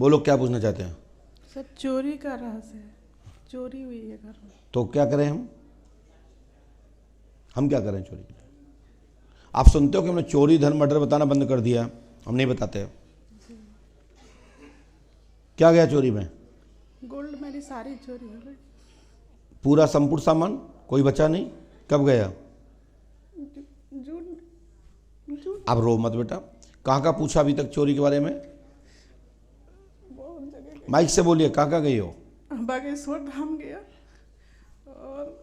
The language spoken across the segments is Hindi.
बोलो क्या पूछना चाहते हैं? सर चोरी का रहस्य है, चोरी हुई है घर में। तो क्या करें हम क्या करें चोरी के लिए? आप सुनते हो कि हमने चोरी धन मर्डर बताना बंद कर दिया, हम नहीं बताते। क्या गया चोरी में? गोल्ड मेरी सारी चोरी हो गई। पूरा संपूर्ण सामान, कोई बचा नहीं? कब गया? जून जून आप रो मत बेटा। कहाँ कहाँ पूछा अभी तक चोरी के बारे में? बहुत जगह माइक से बोलिए, कहाँ कहाँ गई हो? गई। बागेश्वर धाम गया और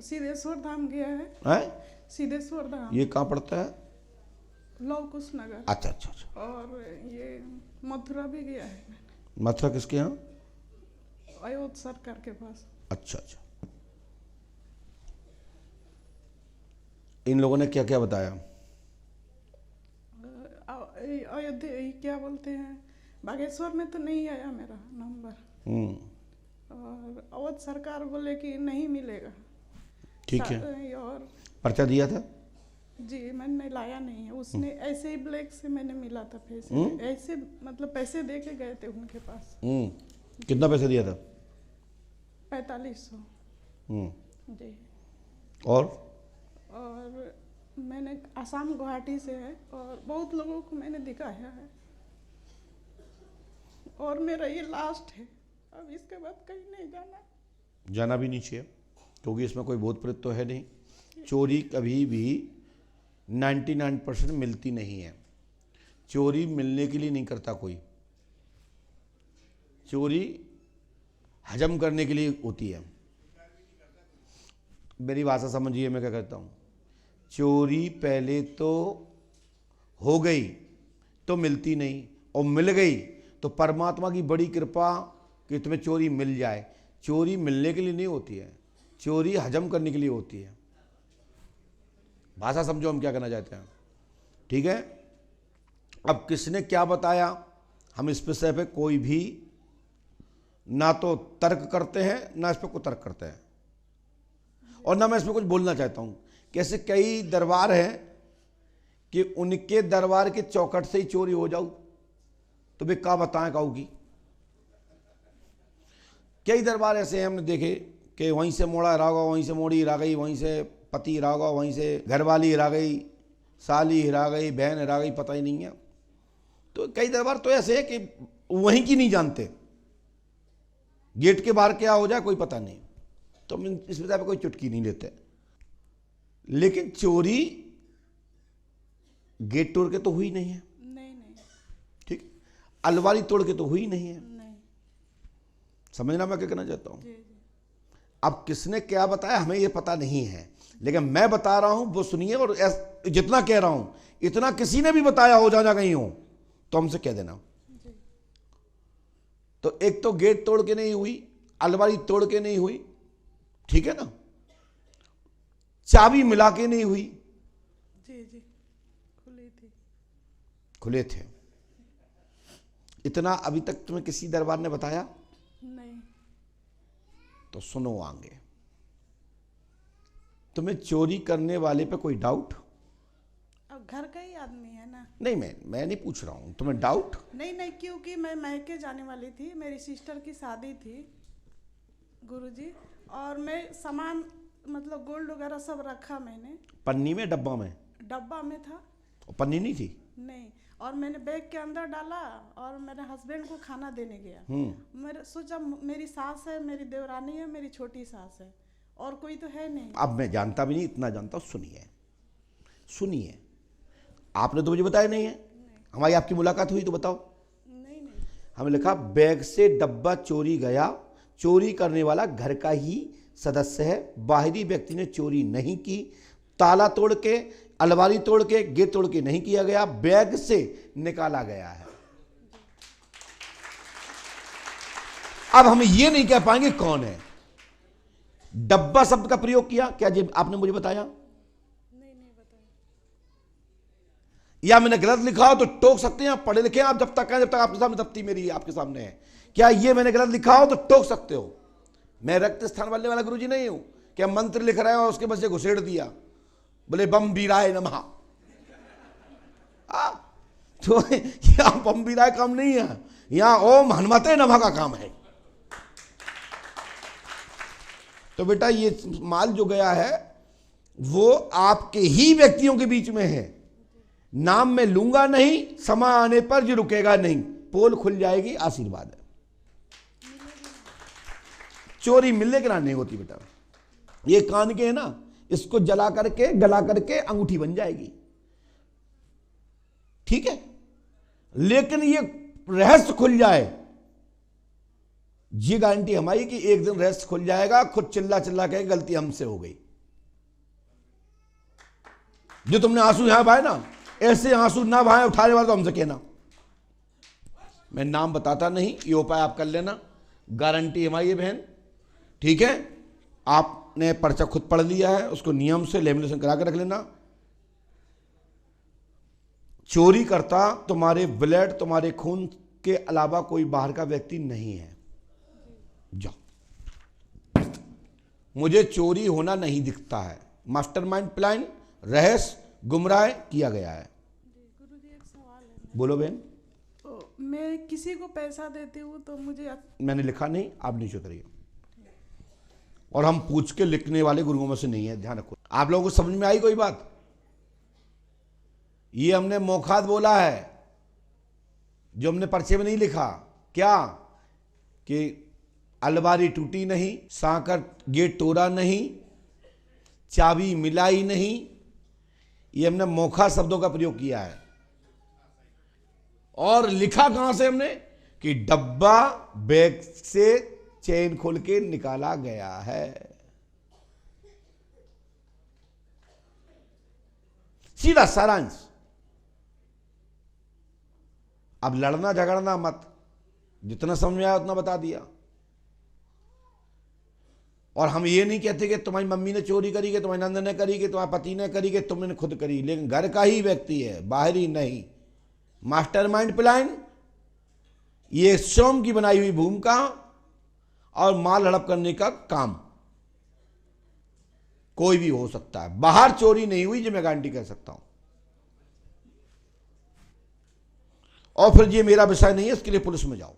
सिद्धेश्वर धाम गया है। हैं? सिद्धेश्वर धाम ये कहाँ पड़ता है? लव कुश नगर। अच्छा अच्छा अच्छा। और ये मथुरा भी गया है, मथुरा किसके यहाँ? अयोध्या सरकार के पास। अच्छा अच्छा। इन लोगों ने क्या क्या बताया? अयोध्या क्या बोलते हैं, बागेश्वर में तो नहीं आया मेरा नंबर। और अवध सरकार बोले कि नहीं मिलेगा। ठीक है। और पर्चा दिया था? जी मैंने लाया नहीं है, उसने ऐसे ही ब्लैक से मैंने मिला था पैसे, ऐसे मतलब पैसे दे के गए थे उनके पास। कितना पैसे दिया था? 4500। जी। और मैंने आसाम गुवाहाटी से है और बहुत लोगों को मैंने दिखाया है और मेरा ये लास्ट है, अब इसके बाद कहीं नहीं जाना। जाना भी नहीं चाहिए क्योंकि इसमें कोई भूत प्रेत तो है नहीं। चोरी कभी भी 99% मिलती नहीं है। चोरी मिलने के लिए नहीं करता कोई, चोरी हजम करने के लिए होती है। मेरी भाषा समझिए मैं क्या कहता हूँ। चोरी पहले तो हो गई तो मिलती नहीं, और मिल गई तो परमात्मा की बड़ी कृपा कि तुम्हें चोरी मिल जाए। चोरी मिलने के लिए नहीं होती है, चोरी हजम करने के लिए होती है। भाषा समझो हम क्या कहना चाहते हैं, ठीक है? अब किसने क्या बताया, हम इस विषय पे कोई भी ना तो तर्क करते हैं ना इस पर कोई तर्क करते हैं, और ना मैं इसमें कुछ बोलना चाहता हूं। कैसे कई दरबार हैं कि उनके दरबार के चौखट से ही चोरी हो जाऊ, तो वे क्या बताएं काऊ की। कई दरबार ऐसे हैं हमने देखे कि वहीं से मोड़ा हिरा गया, वहीं से मोड़ी हिरा गई, वहीं से पति हिरा गया, वहीं से घरवाली हिरा गई, साली हिरा गई, बहन हिरा गई, पता ही नहीं है। तो कई दरबार तो ऐसे है कि वहीं की नहीं जानते, गेट के बाहर क्या हो जाए कोई पता नहीं। तो हम इस विषय पर कोई चुटकी नहीं लेते। लेकिन चोरी गेट तोड़ के तो हुई नहीं है, नहीं नहीं ठीक? अलमारी तोड़ के तो हुई नहीं है। नहीं। समझना मैं क्या कहना चाहता हूं। जी जी। अब किसने क्या बताया हमें ये पता नहीं है, लेकिन मैं बता रहा हूं वो सुनिए, और जितना कह रहा हूं इतना किसी ने भी बताया हो जा कहीं हो तो हमसे कह देना। जी। तो एक तो गेट तोड़ के नहीं हुई, अलमारी तोड़ के नहीं हुई, ठीक है ना? चाबी मिला के नहीं हुई। जी जी खुली थी। खुले थे। इतना अभी तक तुम्हें किसी दरबार ने बताया? नहीं। तो सुनो आगे। तुम्हें चोरी करने वाले पे कोई डाउट? अब घर का ही आदमी है ना। नहीं, मैं नहीं पूछ रहा हूं, तुम्हें डाउट? नहीं नहीं, क्योंकि मैं मैके जाने वाली थी, मेरी सिस्टर की शादी थी गुरुजी, और मैं सामान मतलब गोल्ड वगैरह सब रखा मैंने। पन्नी में डब्बा में? डब्बा में था। पन्नी नहीं थी? नहीं, और मैंने बैग के अंदर डाला और मेरे हस्बैंड को खाना देने गया। मेरे सोचा मेरी सास है, मेरी देवरानी है, मेरी छोटी सास है, और कोई तो है नहीं। अब मैं जानता भी नहीं, इतना जानता हूं। सुनिए, आपने तो मुझे बताया नहीं है। हमारी आपकी मुलाकात हुई तो बताओ। नहीं नहीं। हमें लिखा बैग से डब्बा चोरी गया, चोरी करने वाला घर का ही सदस्य है, बाहरी व्यक्ति ने चोरी नहीं की, ताला तोड़ के, अलमारी तोड़ के, गेट तोड़ के नहीं किया गया, बैग से निकाला गया है। अब हम ये नहीं कह पाएंगे कौन है। डब्बा शब्द का प्रयोग किया, क्या जी आपने मुझे बताया? नहीं नहीं बताया। या मैंने गलत लिखा हो तो टोक सकते हैं, आप पढ़े लिखे हैं आप, जब तक आपके सामने तफ्ती मेरी आपके सामने है। क्या ये मैंने गलत लिखा हो तो टोक सकते हो। मैं रक्त स्थान वाले वाला गुरुजी नहीं हूं क्या मंत्र लिख रहे हो उसके बस घुसेड़ दिया, बोले बम बीराए नमः। तो यहाँ पंपीराय काम नहीं है, यहाँ ओम हनुमते नमः का काम है। तो बेटा ये माल जो गया है वो आपके ही व्यक्तियों के बीच में है। नाम में लूंगा नहीं, समय आने पर जो रुकेगा नहीं, पोल खुल जाएगी, आशीर्वाद है। चोरी मिलने के ना नहीं होती बेटा। ये कान के है ना, इसको जला करके गला करके अंगूठी बन जाएगी, ठीक है। लेकिन ये रहस्य खुल जाए, ये गारंटी हमारी कि एक दिन रहस्य खुल जाएगा, खुद चिल्ला चिल्ला के गलती हमसे हो गई। जो तुमने आंसू यहां बहाए ना, ऐसे आंसू ना बहाए उठाने वाले तो हमसे कहना। मैं नाम बताता नहीं, ये उपाय आप कर लेना, गारंटी हमारी है बहन, ठीक है। आपने पर्चा खुद पढ़ लिया है, उसको नियम से लेमिनेशन करा के रख लेना। चोरी करता तुम्हारे ब्लड, तुम्हारे खून के अलावा कोई बाहर का व्यक्ति नहीं है। जाओ, मुझे चोरी होना नहीं दिखता है। मास्टरमाइंड प्लान, रहस्य गुमराह किया गया है। गुरुजी एक सवाल है। बोलो बहन। मैं किसी को पैसा देती हूँ तो मुझे मैंने लिखा नहीं, आप नीचे उतरिए। और हम पूछ के लिखने वाले गुरुओं में से नहीं है, ध्यान रखो। आप लोगों को समझ में आई कोई बात? ये हमने मौखात बोला है, जो हमने पर्चे में नहीं लिखा। क्या कि अलमारी टूटी नहीं, सांकर गेट तोड़ा नहीं, चाबी मिलाई नहीं, ये हमने मौखा शब्दों का प्रयोग किया है। और लिखा कहां से हमने कि डब्बा बैग से चेन खोल के निकाला गया है। सीधा सारांश। अब लड़ना झगड़ना मत, जितना समझ में आया उतना बता दिया। और हम ये नहीं कहते कि तुम्हारी मम्मी ने चोरी करी, कि तुम्हारी नंद ने करी, कि तुम्हारे पति ने करी, कि तुमने खुद करी, लेकिन घर का ही व्यक्ति है, बाहरी नहीं। मास्टरमाइंड प्लान, ये स्वयं की बनाई हुई भूमिका और माल हड़प करने का काम कोई भी हो सकता है। बाहर चोरी नहीं हुई, जो मैं गारंटी कर सकता हूं। और फिर ये मेरा विषय नहीं है, इसके लिए पुलिस में जाओ।